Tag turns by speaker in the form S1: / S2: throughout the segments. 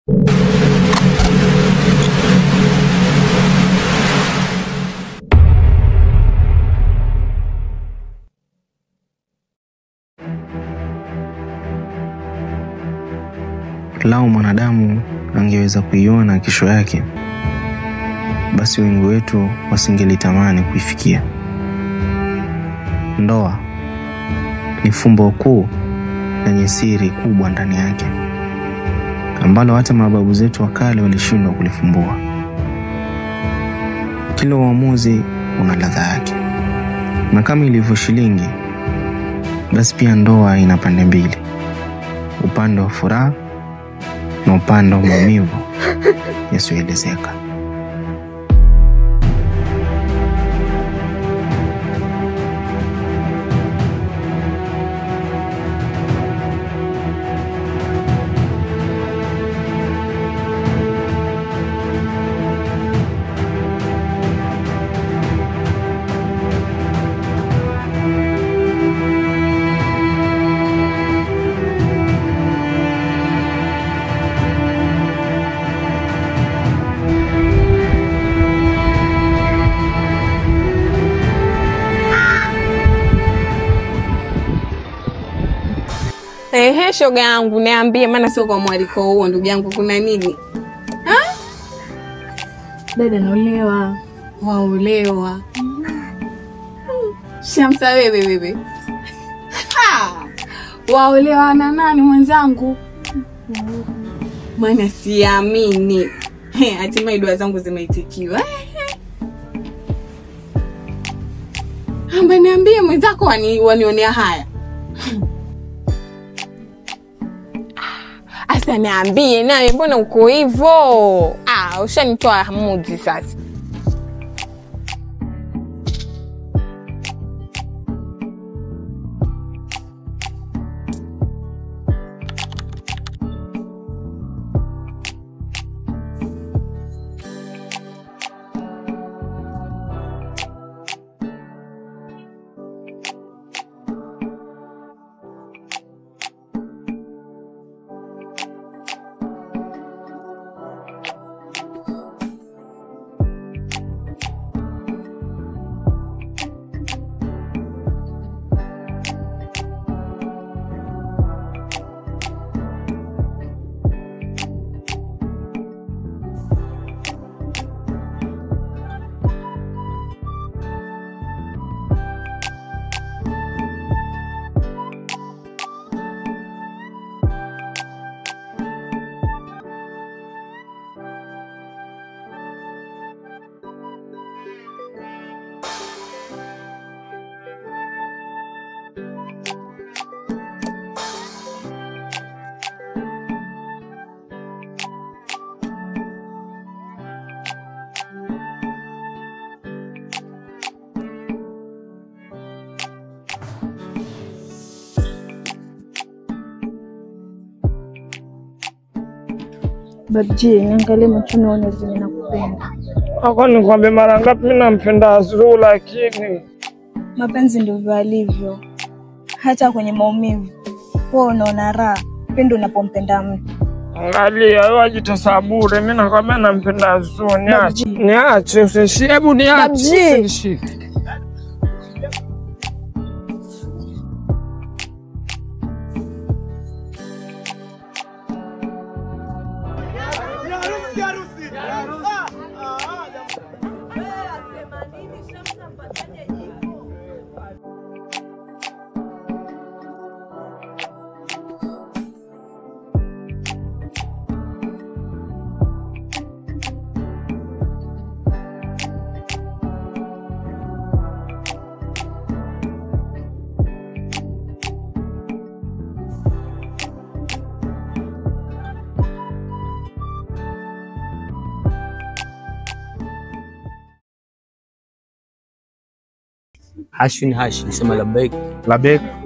S1: Lao mwanadamu angeweza kuiona kesho yake, basi wengi wetu wasingelitamani kuifikia. Ndoa ni fumbo kuu lenye siri kubwa ndani yake, ambalo hata mababu zetu wa kale walishindwa kulifumbua. Kila uamuzi una ladha yake, na kama ilivyo shilingi, basi pia ndoa ina pande mbili, upande wa furaha na upande wa maumivu yasiyoelezeka.
S2: Shoga yangu, niambie, maana sio kwa mwaliko huo ndugu yangu, kuna nini?
S3: Dada naolewa.
S2: Waolewa. Shamsa wewe. Waolewa na nani mwenzangu? Maana siamini. Hatimaye dua zangu zimeitikiwa. Amba niambie mwenzako wanionea haya. Asa niambie nawe, mbona uko hivyo? Ushanitoa hamudi sasa.
S3: Babji, niangalie macho nione zenye nakupenda.
S4: Hako nikwambie mara ngapi mimi nampenda Azru, lakini
S3: mapenzi ndivyo alivyo. Hata kwenye maumivu wewe unaona raha pendo unapompenda mtu.
S4: Angalia wewe ajitasabure, mimi nakwambia nampenda Azru. Niache usishie, hebu niache usishike.
S5: Hashin sema labbaik.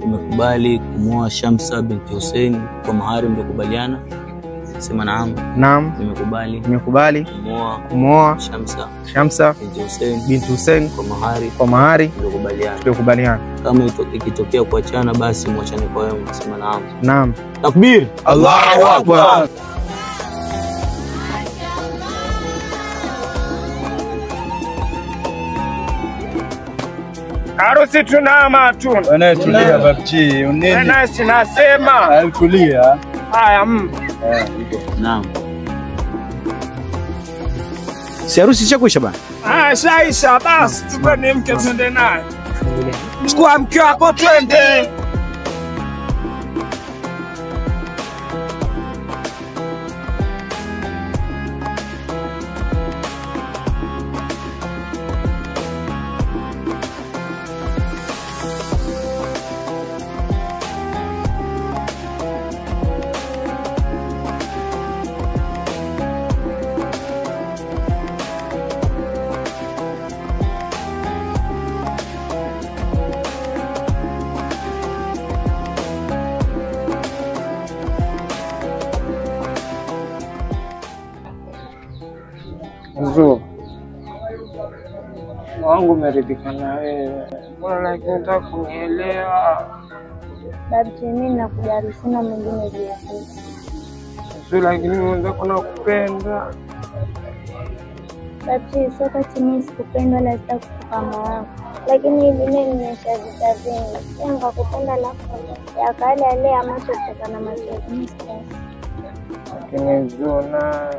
S5: Umekubali kumwoa Shamsa binti Hussein kwa mahari mliokubaliana? Sema naam. Nimekubali kumwoa Shamsa binti Hussein kwa mahari mliokubaliana. Kama ikitokea kuachana, basi muachane kwa wema. Sema naam.
S4: Naam.
S5: Takbir.
S4: Allahu Akbar. Harusi tuna matunda.
S6: Wewe tulia babji, uneni?
S4: Wewe sinasema.
S6: Tulia.
S4: Haya
S5: Naam. Si harusi ishakuisha bana?
S4: Shaisha basi tupeni mke twende naye. Chukua mke wako twende. Nzuri. Wangu umeridhika na wewe. Mbona lakini unataka kunielewa?
S3: Babji, mimi nakujali, sina mwingine juu yako.
S4: Sio lakini unataka kunakupenda.
S3: Babji, sio kati mimi sikupenda wala sitakupa moyo wako. Lakini hivi mimi nimeshazita vingi. Yanga kupenda lafu ya kale ale amacho kutokana na machozi.
S4: Lakini Zuna.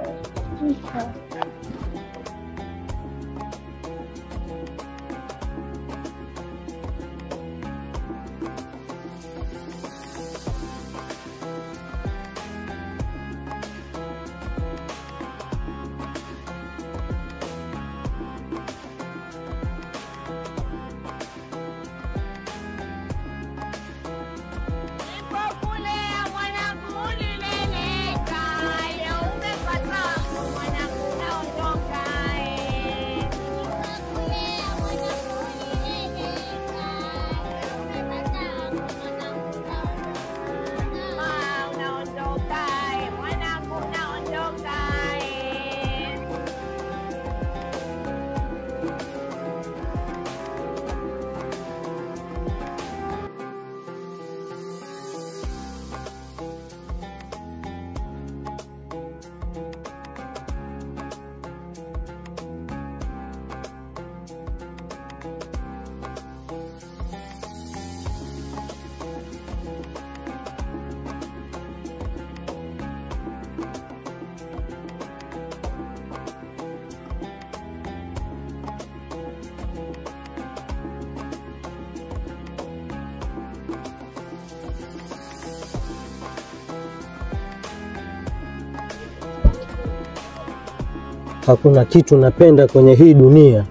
S7: Hakuna kitu napenda kwenye hii dunia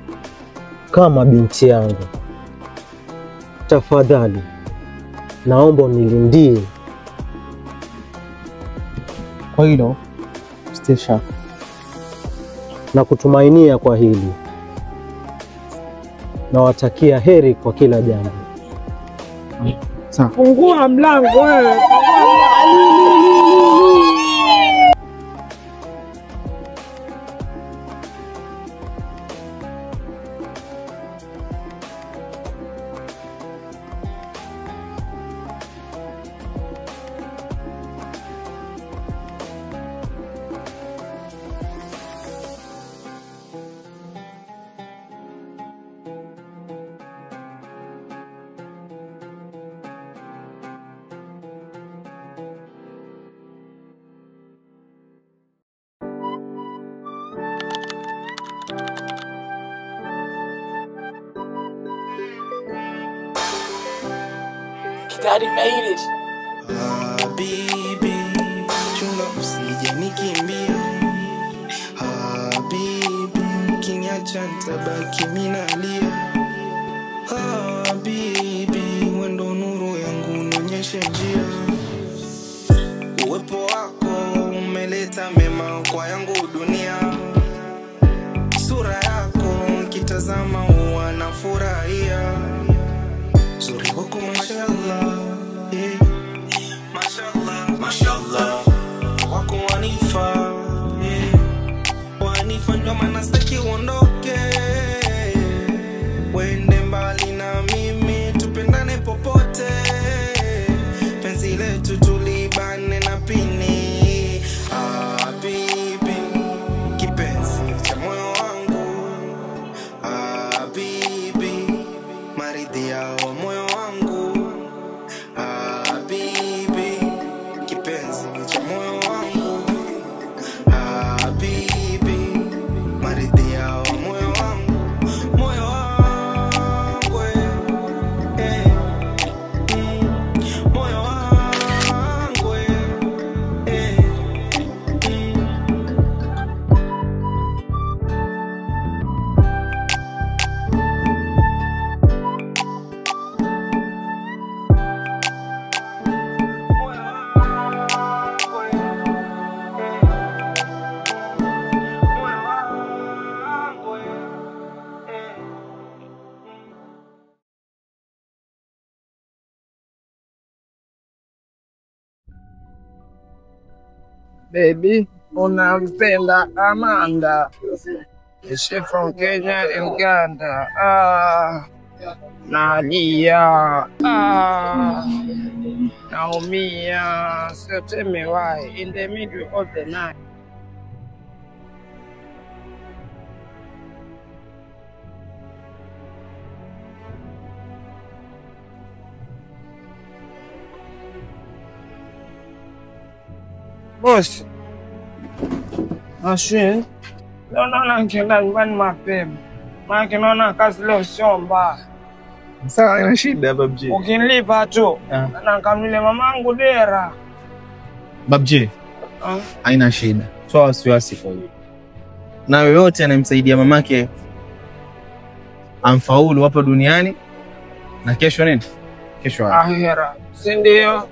S7: kama binti yangu. Tafadhali naomba unilindie.
S1: Kwa hilo stesha
S7: na kutumainia kwa hili. Nawatakia heri kwa kila jambo.
S1: Sawa.
S4: Fungua mlango wewe.
S8: Daddy made it.
S9: Habibi, chunga usije nikimbia. Habibi, ukiniacha nitabaki mimi nalia. Habibi, wewe ndo nuru yangu, nionyeshe njia. Uwepo wako umeleta mema kwa yangu dunia. Sura yako nikitazama huwa nafurahia. Zuri wako mashallah, yeah. Mashallah, mashallah. Wako wanifa, yeah. Wanifa ndo maana sitaki uondoke. Wende mbali na mimi, tupendane popote. Penzi letu tulibane na pini. Habibi, kipenzi cha moyo wangu. Habibi, maridhi
S4: Baby, unampenda Amanda. Is she from Kenya and Uganda? Nalia. Naumia. So tell me why in the middle of the night. Boss. Ashwin. Naona nkienda nyumbani mapema. Maana naona kazi leo sio mbaya.
S1: Sawa, ina shida babji.
S4: Ukinilipa tu. Na nikamlile mamangu dera.
S1: Babji. Haina shida. Toa wasiwasi kwa hiyo. Na yoyote anayemsaidia mamake amfaulu hapa duniani na kesho nini? Kesho
S4: ahera. Si ndio?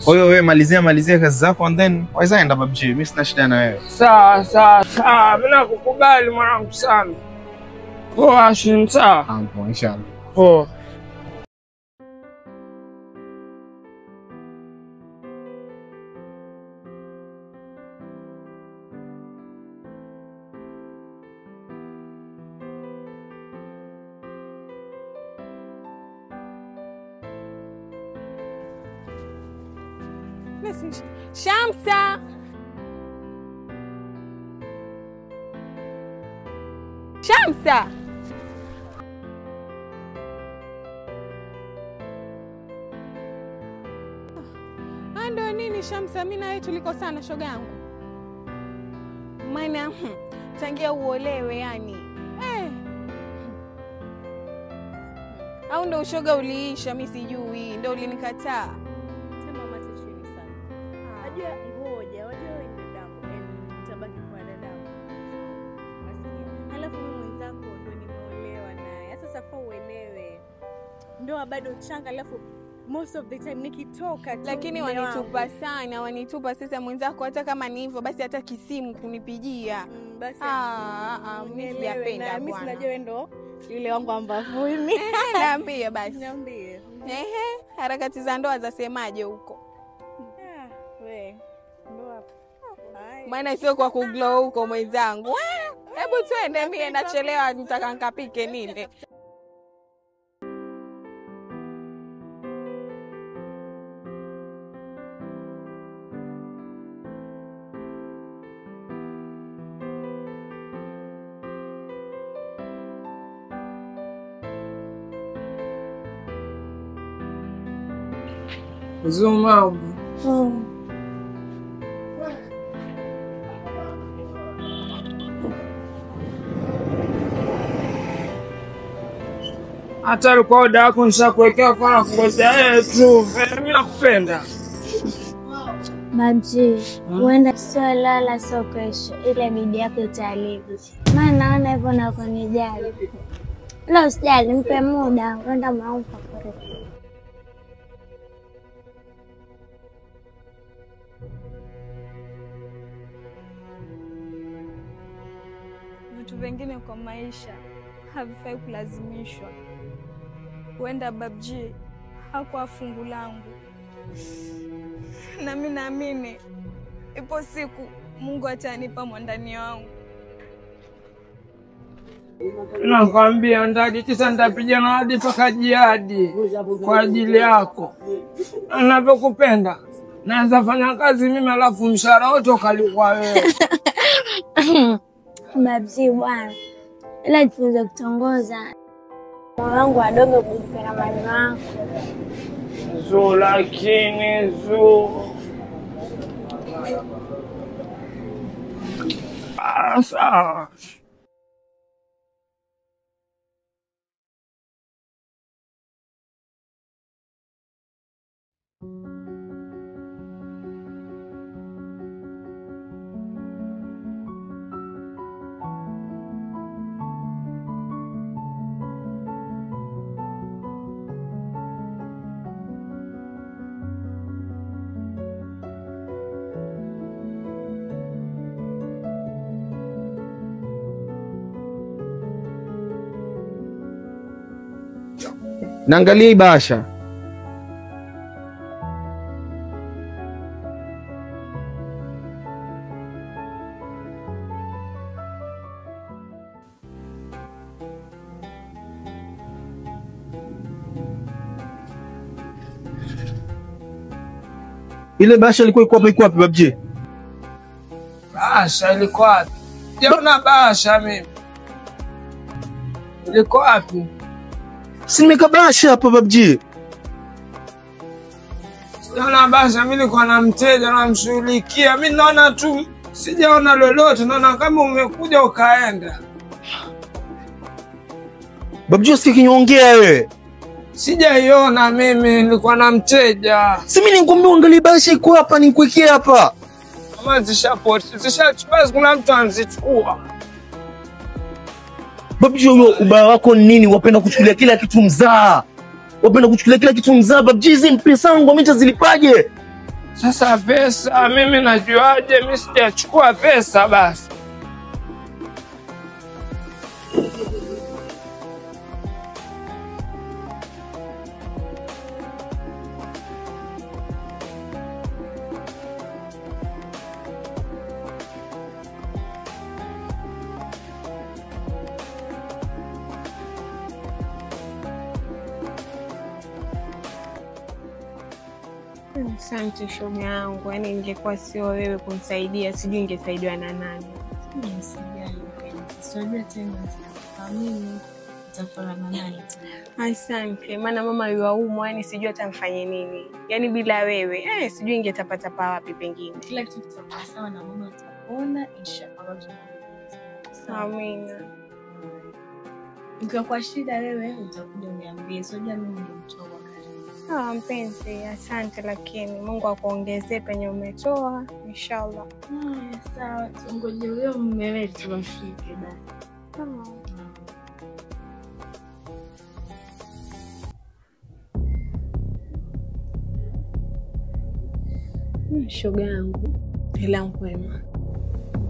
S1: Kwa hiyo wewe malizia kazi zako and then waweza enda babji. Mimi sina shida na wewe.
S4: Sawa. Mimi nakukubali mwanangu sana. Poa Ashwin, sawa?
S1: Poa inshallah.
S4: Poa.
S2: Shamsa. Shamsa. Ando nini Shamsa, mimi na wewe tulikosana shoga yangu. Maana tangia uolewe yani. Au ndo ushoga uliisha, mimi sijui, ndo ulinikataa.
S10: Sema mate chini sana. Unajua ngoja, wajua wewe ni dadangu, utabaki kwa dadangu. Nasikia. Halafu mimi mwenzako ndo nimeolewa naye. Sasa safaa uelewe. Ndoa bado changa, alafu most of the time nikitoka tu.
S2: Lakini wanitupa sana, wanitupa sasa mwenzako hata kama ni hivyo basi hata kisimu kunipigia.
S10: Basi
S2: mimi sijapenda bwana.
S10: Mimi sinajua wewe ndo yule wangu ambavuni.
S2: Niambie basi.
S10: Niambie.
S2: Harakati za ndoa zasemaje huko?
S10: We, ndoa.
S2: Maana sio kwa kuglow huko mwenzangu. Hebu twende, mimi nachelewa, nitaka nikapike nini.
S4: Zuma. Hata alikuwa dada yako nishakuwekea kwa kungojea tu. Mimi nakupenda.
S3: Babji, huenda sio lala sio kesho, ile bidii yako italibu. Maana naona hivyo na kunijali. Leo usijali, mpe muda, uenda maumpa kore.
S11: Vitu vingine kwa maisha havifai kulazimishwa. Huenda Babji hakuwa fungu langu. Na mimi naamini ipo siku Mungu atanipa mwandani wangu.
S4: Nakwambia ndadi tisa nitapigana hadi mpaka jihadi kwa ajili yako. Ninapokupenda naanza fanya kazi mimi alafu mshahara wote ukalipwa wewe.
S3: Babji bwana, ila jifunze kutongoza. Moyo wangu wadogo kujipenda mali wako.
S4: Zo lakini zo. Sawa.
S1: Naangalia hii bahasha.
S5: Ile bahasha ilikuwa iko wapi babji?
S4: Bahasha ilikuwa wapi? Sijaona bahasha mimi. Ilikuwa wapi?
S5: Si nimeka bahasha hapa babji.
S4: Sijaona bahasha, mimi nilikuwa na mteja namshughulikia. Mimi naona tu sijaona lolote, naona kama umekuja ukaenda.
S5: Babji usikie kinyongea wewe.
S4: Sijaiona mimi, nilikuwa na mteja.
S5: Si mimi nikwambia uangalie bahasha iko hapa, nikuwekea hapa.
S4: Kama zishachukua, kuna mtu anzichukua.
S5: Babji huyo ubaya wako ni nini? Wapenda kuchukulia kila kitu mzaa. Wapenda kuchukulia kila kitu mzaa. Babji hizi pesa zangu mimi nitazilipaje?
S4: Sasa pesa mimi najuaje? Mimi sijachukua pesa basi.
S2: Asante shoga yangu, yaani ingekuwa sio wewe kunisaidia, sijui ningesaidiwa na nani. Asante, maana mama yuaumwa, yaani sijui atamfanye nini. Yaani bila wewe, sijui ingetapatapa wapi pengine.
S10: Kila kitu kitakuwa sawa na mama atakuona inshallah.
S2: Amina.
S10: Ukiwa kwa shida wewe utakuja uniambie. Sijui mimi ndio mtoa karibu.
S2: Sawa mpenzi, asante, lakini Mungu akuongezee penye umetoa inshallah.
S10: Sawa, tungoje leo mume wetu wafike basi.
S2: Shoga yangu, ila kwema.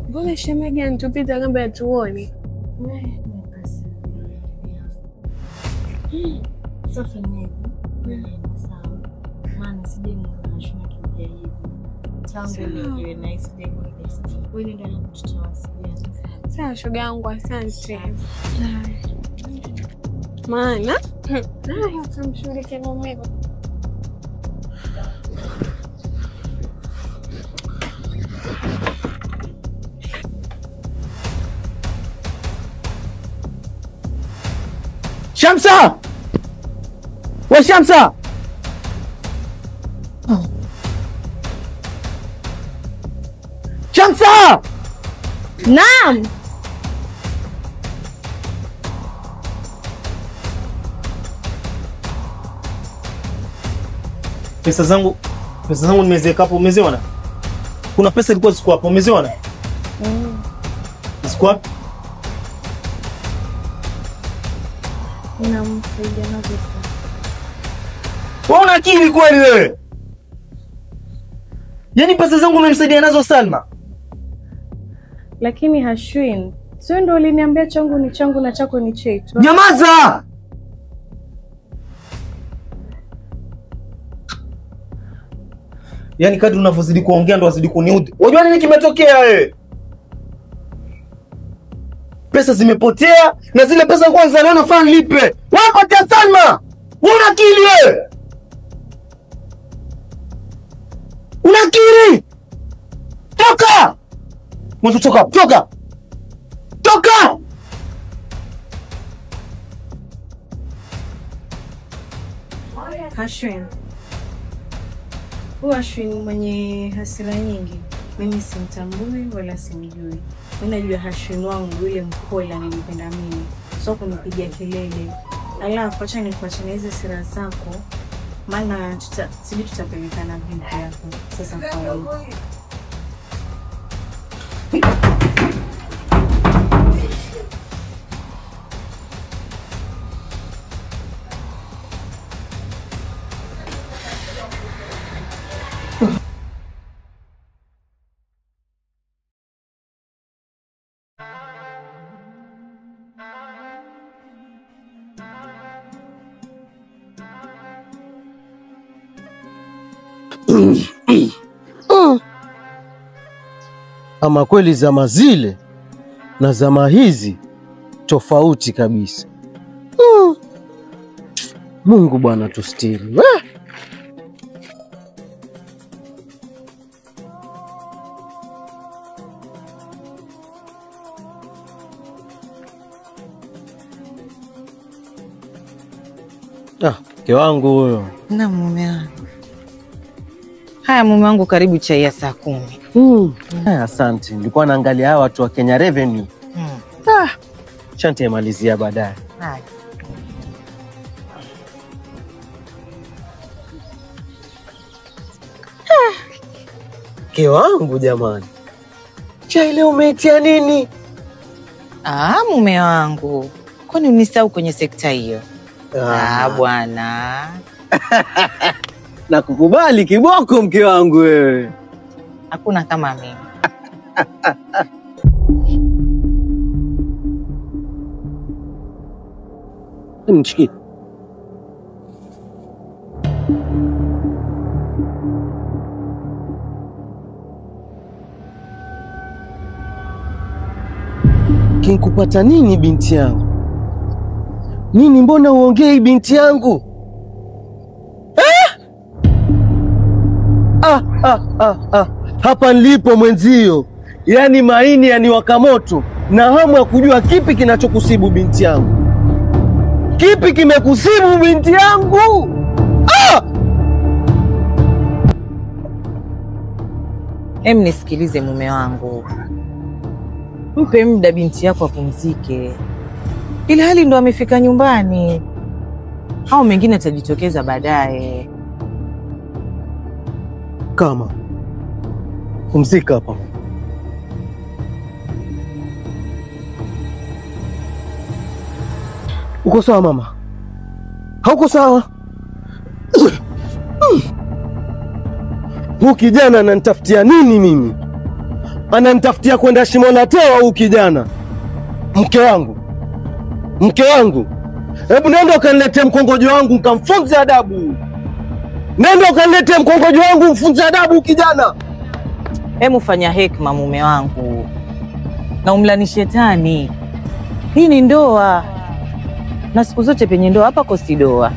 S2: Mbona shemeji anatupita kama hatuoni?
S10: Sasa nini? Sawa. Maana sijui mnashona kimbia hivi. Tangu niwe na isije kwa wewe ndio tutawasiliana.
S2: Sawa shoga yangu, asante. Maana utamshughulikia mumeo.
S5: Shamsa! Wa Shamsa! Shamsa!
S2: Naam.
S5: Pesa zangu nimeziweka hapo, umeziona? Kuna pesa ilikuwa ziko hapo, umeziona? Ziko hapo?
S10: Namsaidia na pesa.
S5: Wewe una akili kweli wewe? Yaani pesa zangu unamsaidia nazo Salma?
S10: Lakini Hashwin, sio ndio uliniambia changu ni changu na chako ni chetu?
S5: Nyamaza! Yaani kadri unavyozidi kuongea ndo wazidi kuniudhi. Unajua nini kimetokea wewe? Pesa zimepotea na zile pesa kwanza leo nafaa nilipe. Wapatia Salma. Una akili wewe? Una akili? Toka! Mwanzo toka, toka! Toka!
S10: Hashwin. Huyu Hashwin mwenye hasira nyingi, mimi simtambui wala simjui. Mimi najua Hashwin wangu yule mkola nilipenda mimi. Sio kunipigia kelele. Alafu acha nikuache na hizo hasira zako. Maana sisi tutapelekana vipi hapo sasa kwa hiyo.
S7: Ama kweli zama zile na zama hizi tofauti kabisa. Mungu Bwana tustiri. Mke wangu huyo.
S12: Na mume wangu. Haya mume wangu, karibu chai ya saa 10.
S7: Asante. Nilikuwa naangalia hawa watu wa Kenya Revenue. Shanti malizia baadaye.
S12: Haya.
S7: Mke wangu jamani. Chai leo umeitia nini?
S12: Mume wangu. Kwani unisahau kwenye sekta hiyo? Bwana.
S7: Na kukubali kiboko mke wangu wewe.
S12: Hakuna kama mimi.
S7: Mchiki. Kinkupata nini binti yangu? Nini, mbona uongei binti yangu? Hapa nilipo mwenzio, yaani maini yaniwaka moto na hamu ya kujua kipi kinachokusibu binti yangu. Kipi kimekusibu binti yangu?
S12: Nisikilize mume wangu. Mpe muda binti yako apumzike. Ili hali ndo amefika nyumbani. Hao mengine atajitokeza baadaye.
S7: Kama pumzika hapa. Uko sawa mama? Hauko sawa? Huyu kijana ananitafutia nini mimi? Ananitafutia kwenda shimo la tewa huyu kijana. Mke wangu. Mke wangu. Hebu nenda ukaniletee mkongojo wangu nikamfunze adabu. Nenda ukaniletee mkongojo wangu mfunze adabu kijana.
S12: Hebu fanya hekima mume wangu. Na umlani shetani. Hii ni ndoa. Na siku zote penye ndoa hapa kosi doa.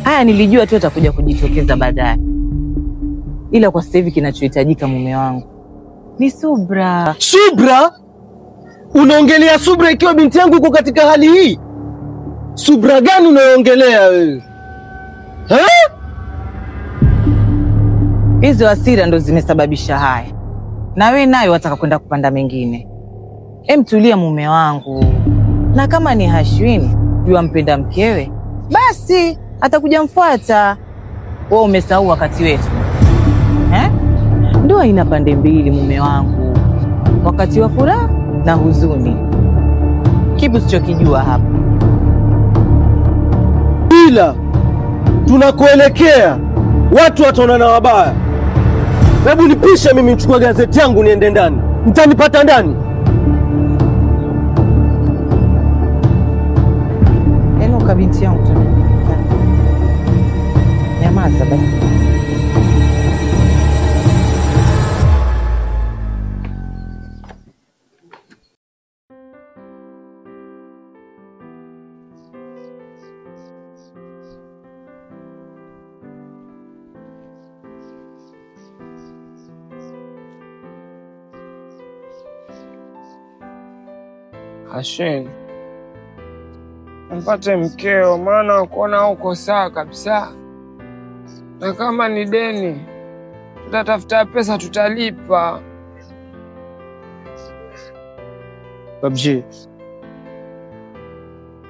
S12: Haya nilijua tu atakuja kujitokeza baadaye. Ila kwa sasa hivi kinachohitajika mume wangu ni subra.
S7: Subra? Unaongelea subra ikiwa binti yangu iko katika hali hii? Subra gani unaongelea wewe?
S12: Hizo hasira ndo zimesababisha haya. Na wewe nayo wataka kwenda kupanda mengine. Tulia mume wangu. Na kama ni Hashwini yuampenda mkewe, basi atakuja mfuata. Wewe umesahau wakati wetu. Ndoa ina pande mbili mume wangu. Wakati wa furaha na huzuni. Kipi usichokijua hapa?
S7: Ila tunakoelekea watu wataonana wabaya. Hebu nipishe mimi nichukue gazeti yangu niende ndani. Mtanipata ndani.
S12: Binti yangu nyamaza basi.
S4: Hashwini, mpate mkeo, maana kuona uko sawa kabisa. Na kama ni deni, tutatafuta pesa tutalipa.
S1: Babji,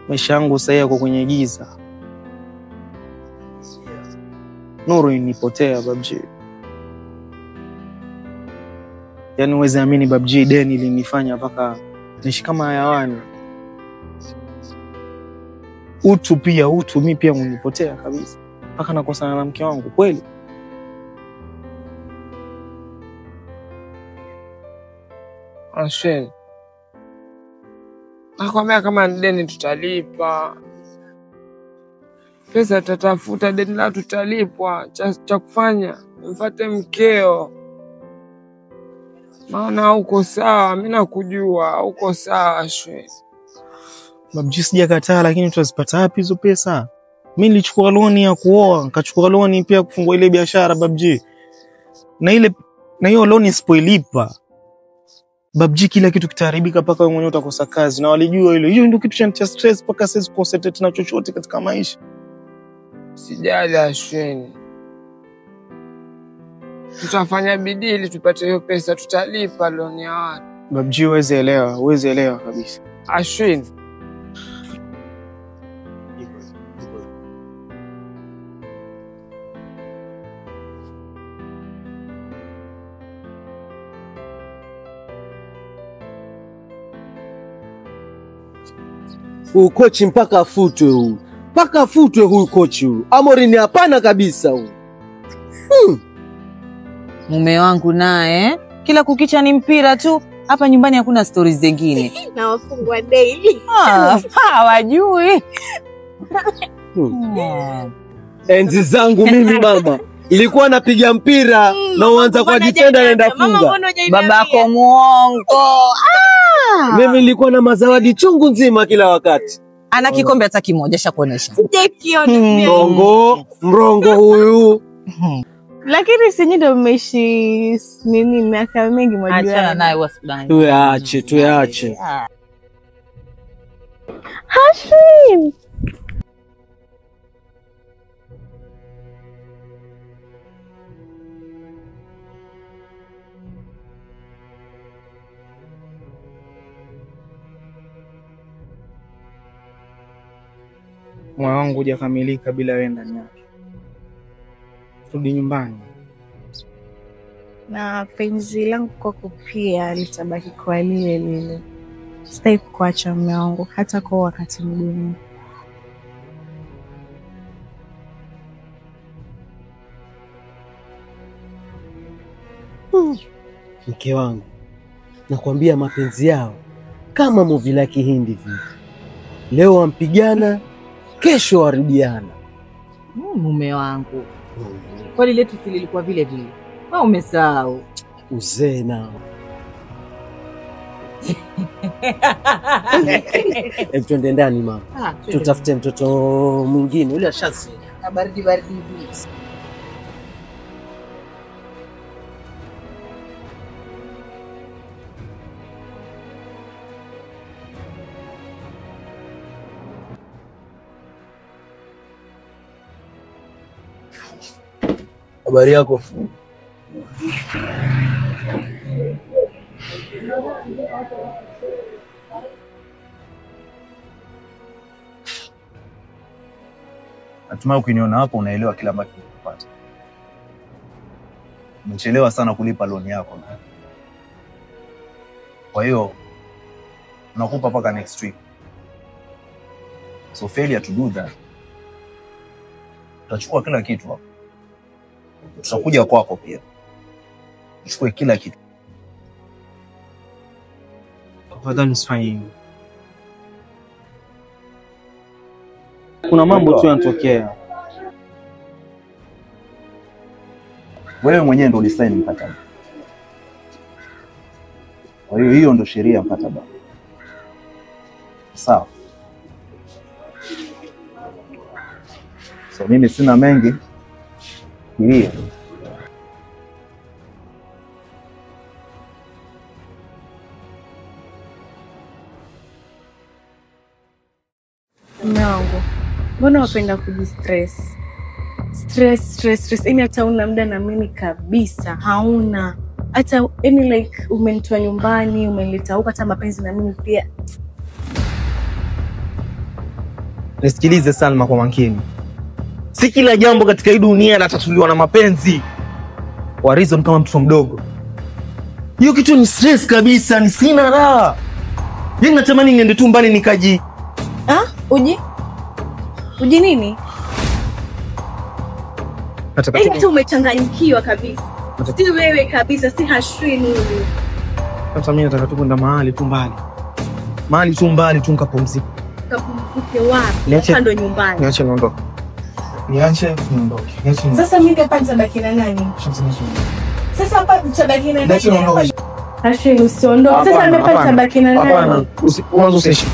S1: maisha yangu sasa yako kwenye giza. Nuru inipotea Babji. Yaani uweze amini Babji, deni linifanya mpaka nishi kama hayawani. Utu mimi pia unipotea kabisa. Mpaka nakosana na mke wangu kweli.
S4: Hashwini, nakwambia kama ni deni tutalipa. Pesa tutatafuta, deni la tutalipwa. Cha kufanya mfuate mkeo. Maana uko sawa, mimi nakujua uko sawa Hashwini.
S1: Babji, sijakataa, lakini tutazipata wapi hizo pesa? Mimi nilichukua loan ya kuoa, nikachukua loan pia kufungua ile biashara Babji. Na hiyo loan isipoilipa
S5: Babji, kila kitu kitaharibika mpaka wewe mwenyewe utakosa kazi, na walijua hilo. Hiyo ndio kitu cha stress mpaka sasa concentrate na chochote katika maisha.
S4: Sijali Ashwin. Tutafanya bidii ili tupate hiyo pesa, tutalipa loan ya watu.
S5: Babji, uweze elewa kabisa.
S4: Ashwin.
S7: Huyu kochi mpaka afutwe huyu. Mpaka afutwe huyu kochi huyu. Amorini hapana kabisa huyu.
S12: Mume wangu naye kila kukicha ni mpira tu. Hapa nyumbani hakuna stories zingine.
S10: Na wafungwa daily.
S12: Hawajui.
S7: Enzi zangu mimi mama, nilikuwa napiga mpira na uanza kwa defender naenda funga.
S12: Babako muongo.
S7: Mimi nilikuwa na mazawadi chungu nzima kila wakati.
S12: Ana kikombe hata kimoja shakuonesha.
S7: Mrongo huyu.
S10: Lakini sinyi ndio mmeishi nini miaka mingi mwajua.
S12: Achana naye wasibani.
S7: Tuache.
S10: Hashim.
S5: Moyo wangu hujakamilika bila wewe ndani yake. Rudi nyumbani.
S10: Na penzi langu kwako pia litabaki kwa lile lile. Sitaki kuacha mume wangu hata kwa wakati mgumu.
S7: Mke wangu, nakwambia mapenzi yao kama movie la Kihindi vile. Leo wampigana, kesho warudiana.
S12: Mume wangu. Kwani letu lilikuwa vile vile. Au umesahau?
S7: Uzee nao. Twende ndani mama. Tutafute mtoto mwingine ule ashasi.
S12: Na baridi hivi.
S7: Habari yako?
S6: Natumai ukiniona hapo unaelewa kila ambacho unapata. Umechelewa sana kulipa loan yako. Kwa hiyo unakupa paka next week. So failure to do that. Tutachukua kila kitu hapo. Tutakuja kwako pia. Tuchukue kila kitu.
S5: Tafadhali usifanye hivyo. Kuna mambo tu yanatokea.
S6: Wewe mwenyewe ndio ulisaini mkataba. Kwa hiyo hiyo ndio sheria ya mkataba. Sawa. So mimi sina mengi. Ndio.
S10: Mume wangu, mbona wapenda kujistress? Stress. Yaani hata una muda na mimi kabisa, hauna. Hata yaani like umenitoa nyumbani, umenileta huko, hata mapenzi na mimi pia.
S5: Nisikilize Salma kwa makini. Si kila jambo katika hii dunia linatatuliwa na mapenzi. Kwa reason kama mtoto mdogo. Hiyo kitu ni stress kabisa, ni sina raha. Mimi natamani niende tu mbali nikaji.
S10: Uji nini?
S5: Nataka
S10: Yaani hata umechanganyikiwa kabisa. Si wewe kabisa, si Hashwin huyu.
S5: Sasa mimi nataka tu kwenda mahali tu mbali. Mahali tu mbali tu nikapumzike.
S10: Kapumzike wapi? Hapa ndo nyumbani.
S5: Niache niondoke. Niache niondoke.
S10: Sasa mimi hapa nitabaki na nani? Sasa hapa nitabaki na nani? Hashwin usiondoke. Sasa mimi hapa nitabaki na nani?
S5: Hapana. Mwanzo usishi.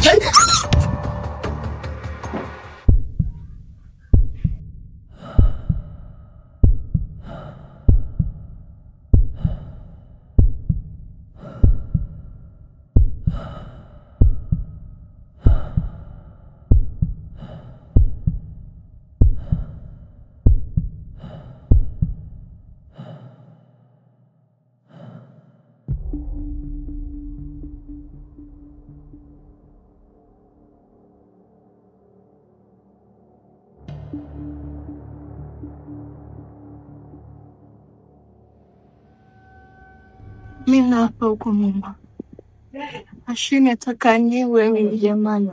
S13: Mimi naapa huko Mungu. Ashini ataka niwe mimi jamani.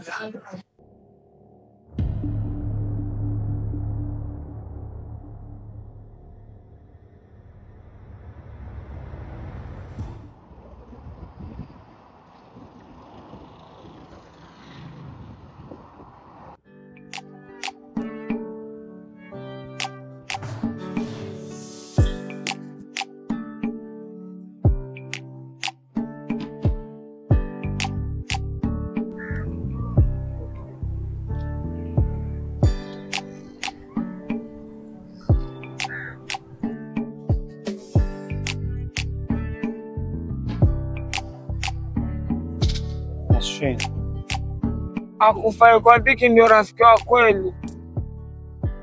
S4: Akufaye kwa dhiki ndio rafiki wa kweli.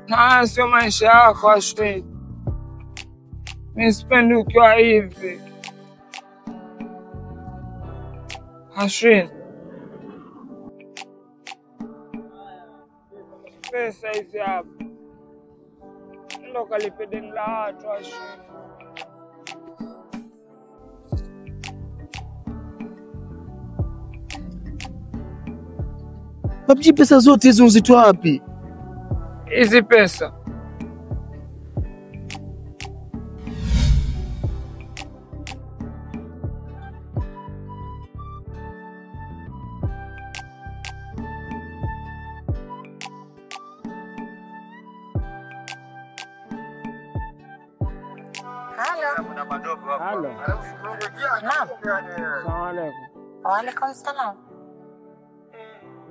S4: Na haya sio maisha yako Ashwin. Mimi sipendi ukiwa hivi. Ashwin. Pesa hizi hapa. Ndio kalipe deni la watu Ashwin.
S5: Babji, pesa zote hizo unzitoa wapi?
S4: Hizi pesa Halo.
S14: Naam.
S4: Assalamu alaikum.
S14: Wa alaikum salam.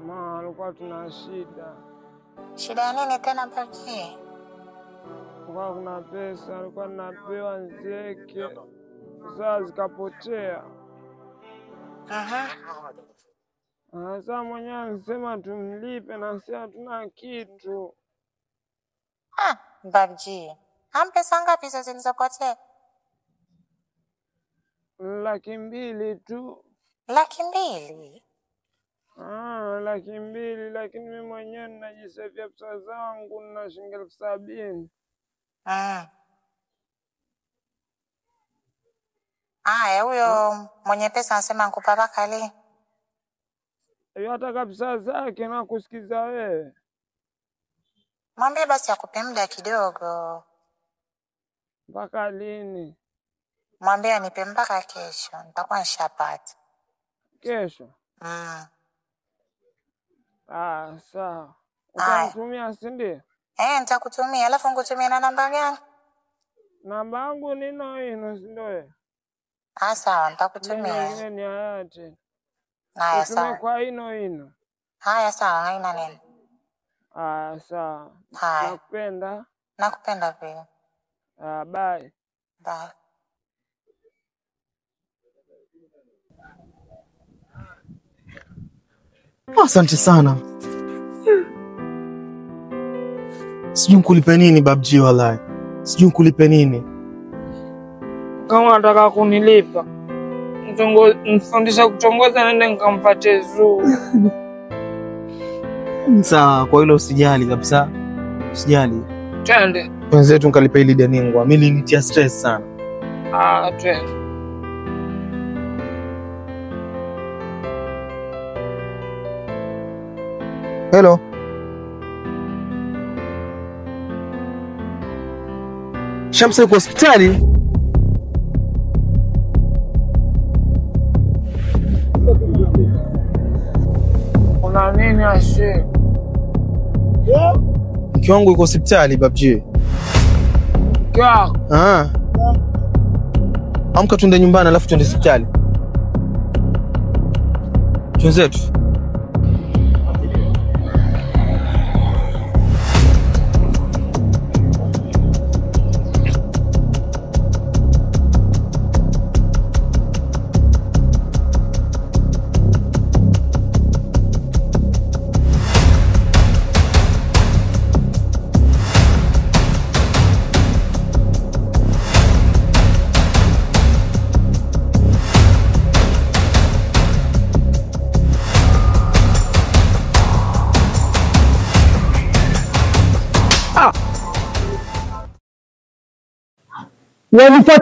S4: Ma, alikuwa tuna shida.
S14: Shida ya nini tena Babji?
S4: Kwa kuna pesa alikuwa napewa Nzeke. Sasa zikapotea. Sasa mwenyewe anasema tumlipe na sisi hatuna kitu.
S14: Babji, pesa ngapi hizo zilizopotea?
S4: 200,000 tu.
S14: 200,000?
S4: 200,000, lakini mimi mwenyewe ninajisevia pesa zangu na shilingi 70,000.
S14: Huyo mwenye pesa anasema nikupa mpaka lini?
S4: Hata kabisa zake na kusikiza wewe.
S14: Mwambie basi akupe muda kidogo.
S4: Mpaka lini?
S14: Mwambie anipe mpaka kesho, nitakuwa nishapata.
S4: Kesho? Sawa. Utanitumia si ndio?
S14: Nitakutumia, alafu nikutumia na namba gani?
S4: Namba yangu ni ino, si ndio?
S14: Sawa, nitakutumia.
S4: Nyingine ni hayati.
S14: Haya sawa.
S4: Kwa ino.
S14: Haya sawa, haina neno.
S4: Sawa. Nakupenda.
S14: Nakupenda pia.
S4: Bye.
S14: Bye.
S5: Asante sana. Sijui nikulipe nini Babji, wallahi. Sijui nikulipe nini.
S4: Kama unataka kunilipa, mfundisha kutongoza nende nikampate Zuu.
S5: Sawa, kwa hilo usijali kabisa. Usijali.
S4: Twende.
S5: Wenzetu nikalipa ili deni yangu. Mimi nilitia stress sana.
S4: Twende.
S5: Hello. Shamsa yuko hospitali?
S4: Kuna nini Ashwin?
S5: Mke wangu yuko hospitali Babji.
S4: Kwa?
S5: Amka tuende nyumbani alafu tuende hospitali. Twenzetu.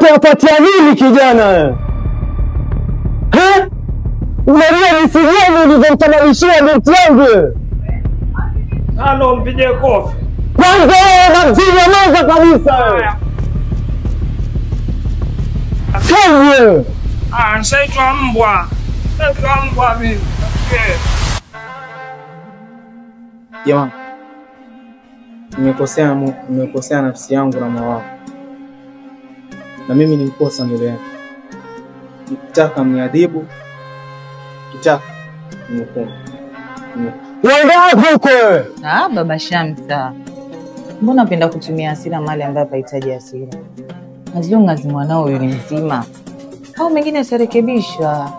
S7: Wanipatia nini kijana wewe? Unajua nisijeni nilivyomtamalishia binti yangu.
S4: Halo, mpige kofi.
S7: Kwanza wewe unampiga meza kabisa wewe. Kaje.
S4: Nshaitwa mbwa. Naitwa mbwa mimi.
S1: Jamani, nimekosea nafsi yangu na moyo wangu, na mimi ni mkosa mbele yako. Nikitaka mniadhibu, nikitaka mnihukumu.
S7: Wewe huko wewe.
S12: Baba Shamsa, mbona unapenda kutumia hasira mali ambayo hahitaji hasira? As long as mwanao yule mzima, au mengine yatarekebishwa.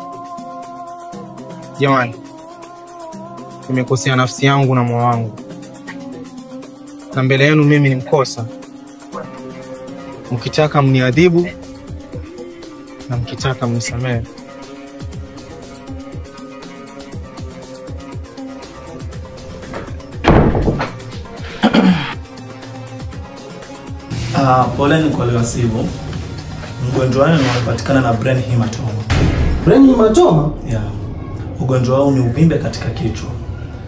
S1: Jamani, nimekosea nafsi yangu na moyo wangu, na mbele yenu mimi ni mkosa. Mkitaka mniadhibu na mkitaka mnisamehe.
S15: Poleni kwa liwasibu. Mgonjwa wenu anapatikana na brain hematoma.
S7: Brain hematoma?
S15: Yeah. Ugonjwa wao ni uvimbe katika kichwa.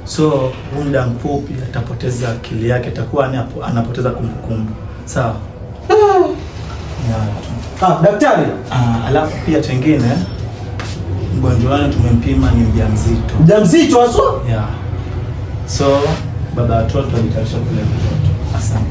S15: So, muda mfupi atapoteza akili yake, atakuwa anapoteza kumbukumbu. Sawa? Yeah.
S7: Daktari.
S15: Alafu pia tengine mgonjwa wenu tumempima ni mjamzito.
S7: Mjamzito haswa?
S15: Yeah. So, baba watoto alitarisha kule mtoto. Asante.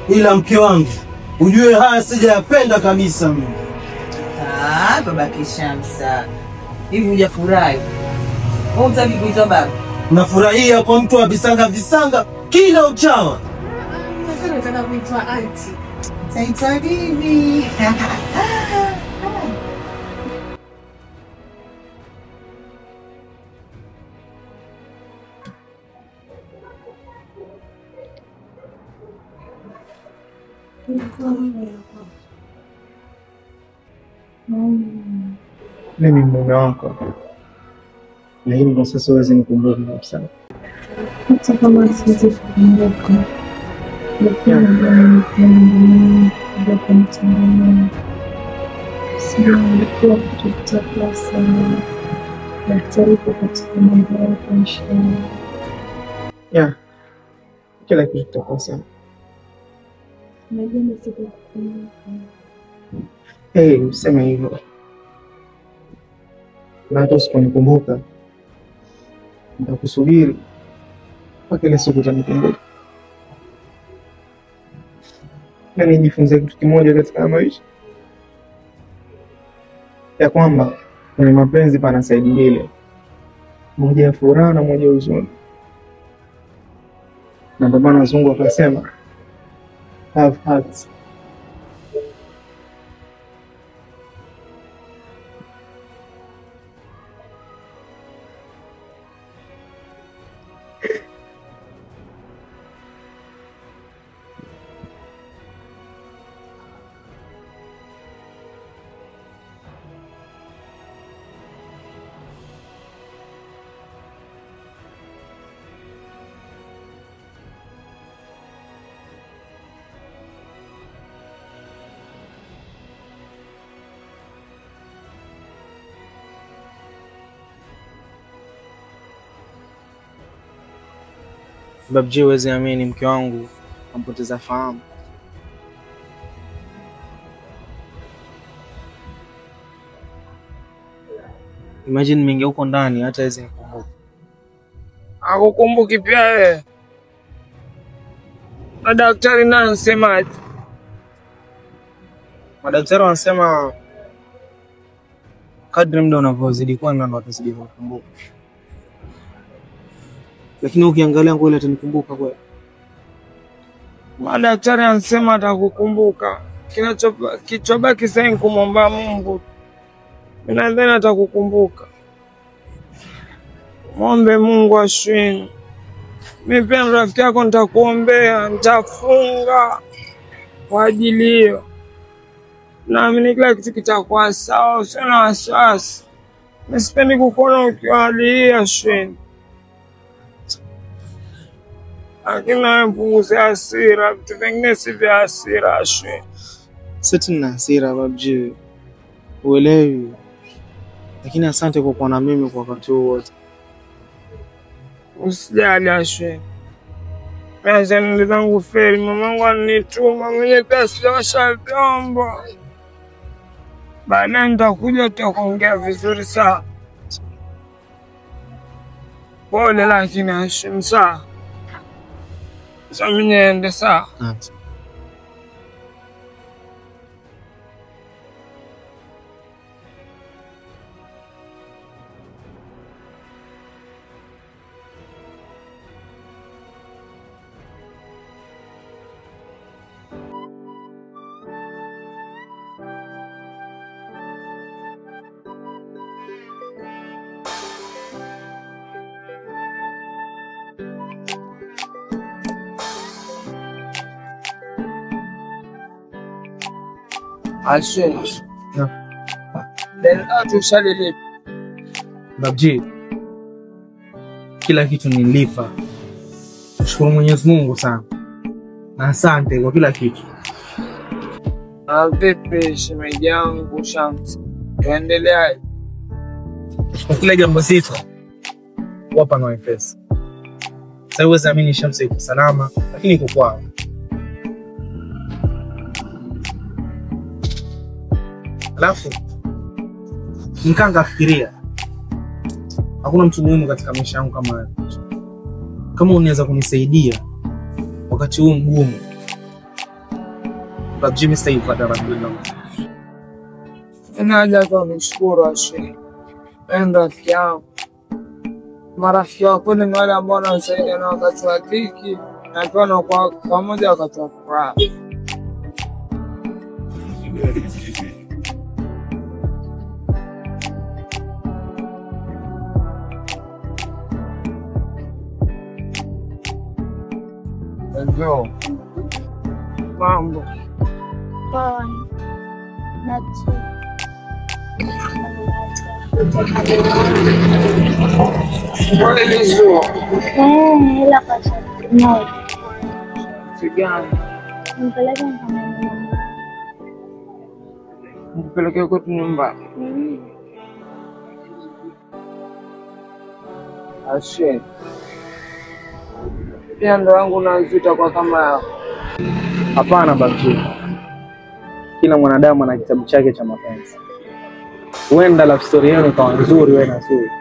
S7: Ila mke wangu, ujue haya sijayapenda kabisa mimi.
S12: Baba Kishamsa, hivi hujafurahi? Wewe utaki kuitwa baba?
S7: Nafurahia kwa mtu wa visanga kila uchawa.
S10: Sasa nataka kuitwa auntie.
S12: Taitwa bibi.
S1: Mimi mume wako, lakini kwa sasa huwezi nikumbuka kabisa.
S13: Hata kama siwezi kukumbuka, lakini ndio kumtambua. Sijui kutoka klasi sana. Daktari katika mambo ya pensheni.
S1: Kila kitu kitakuwa sawa.
S13: Najua nisikukumbuka.
S1: Useme hivyo. Na hata usiponikumbuka, nitakusubiri mpaka ile siku utanikumbuka. Na nijifunze kitu kimoja katika maisha, ya kwamba kwenye mapenzi pana saidi mbili, moja ya furaha na moja ya huzuni. Na ndio maana wazungu wakasema have hearts. Babji, huwezi amini, mke wangu ampoteza fahamu. Imagine minge huko ndani hata hizi nikumbuka.
S4: Akukumbuki pia wewe. Na daktari naye anasemaje?
S1: Madaktari wanasema kadri muda unavyozidi kwenda ndo atazidi kukumbuka. Lakini ukiangalia ngole atanikumbuka kweli.
S4: Madaktari anasema atakukumbuka. Kinachobaki sasa ni kumwomba Mungu. Nadhani atakukumbuka. Muombe Mungu Ashwini. Mimi pia rafiki yako nitakuombea, nitafunga kwa ajili hiyo. Naamini kila kitu kitakuwa sawa, usiwe na wasiwasi. Nisipendi kukuona ukiwa hali hii Ashwini. Lakini nawe mpunguze hasira, vitu vingine si vya hasira Ashwini.
S1: Sisi tuna hasira babji. Uelewi. Lakini asante kwa kuwa na mimi kwa wakati wote.
S4: Usijali Ashwini. Mimi ndio zangu feri, mamangu anituma mwenye pesa sijawasha vyombo. Baadaye nitakuja tutaongea vizuri sawa. Pole lakini Ashwini sawa. Sasa mimi niende sawa. Ashwini. Ndio tushalile.
S1: Babji. Kila kitu nilipa. Shukuru Mwenyezi Mungu sana. Na asante kwa kila kitu.
S4: Vipi shemeji yangu Shamsi? Tuendelea.
S1: Kwa kila jambo zito. Wapa na pesa. Sasa uweze amini Shamsi iko salama, lakini iko kwao. Alafu nikanga fikiria. Hakuna mtu muhimu katika maisha yangu kama wewe. Kama unaweza kunisaidia wakati huu mgumu. Babji mimi sasa kwa darasa.
S4: Naja kushukuru Ashwini. Enda rafiki yangu. Marafiki wako ni wale ambao wanasaidia na wakati wa dhiki na pia na kwa pamoja wakati wa furaha. Ndio. Mambo.
S3: Poa. Nachi. Ila kwa sababu moja.
S4: Sigani.
S3: Mpeleke nikamwambia mama.
S4: Mpeleke kwetu nyumbani. Ashwini. Pia ndo wangu nazita kwa kama yako.
S1: Hapana babji. Kila mwanadamu ana kitabu chake cha mapenzi. Huenda love story yenu ikawa nzuri wewe na nzuri.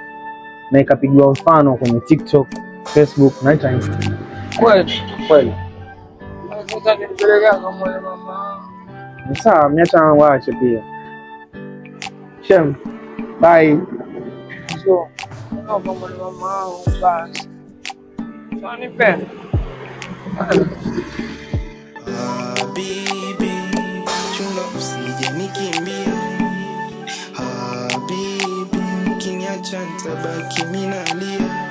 S1: Na ikapigwa mfano kwenye TikTok, Facebook na Instagram. Kweli.
S4: Sasa nipeleke kwa mama.
S1: Ni sawa, mniacha waache pia. Shem. Bye.
S4: So, kwa mama basi. Sasa nipende.
S9: Habibi, chunga usije nikimbia. Habibi, ukiniacha nitabaki mimi nalia.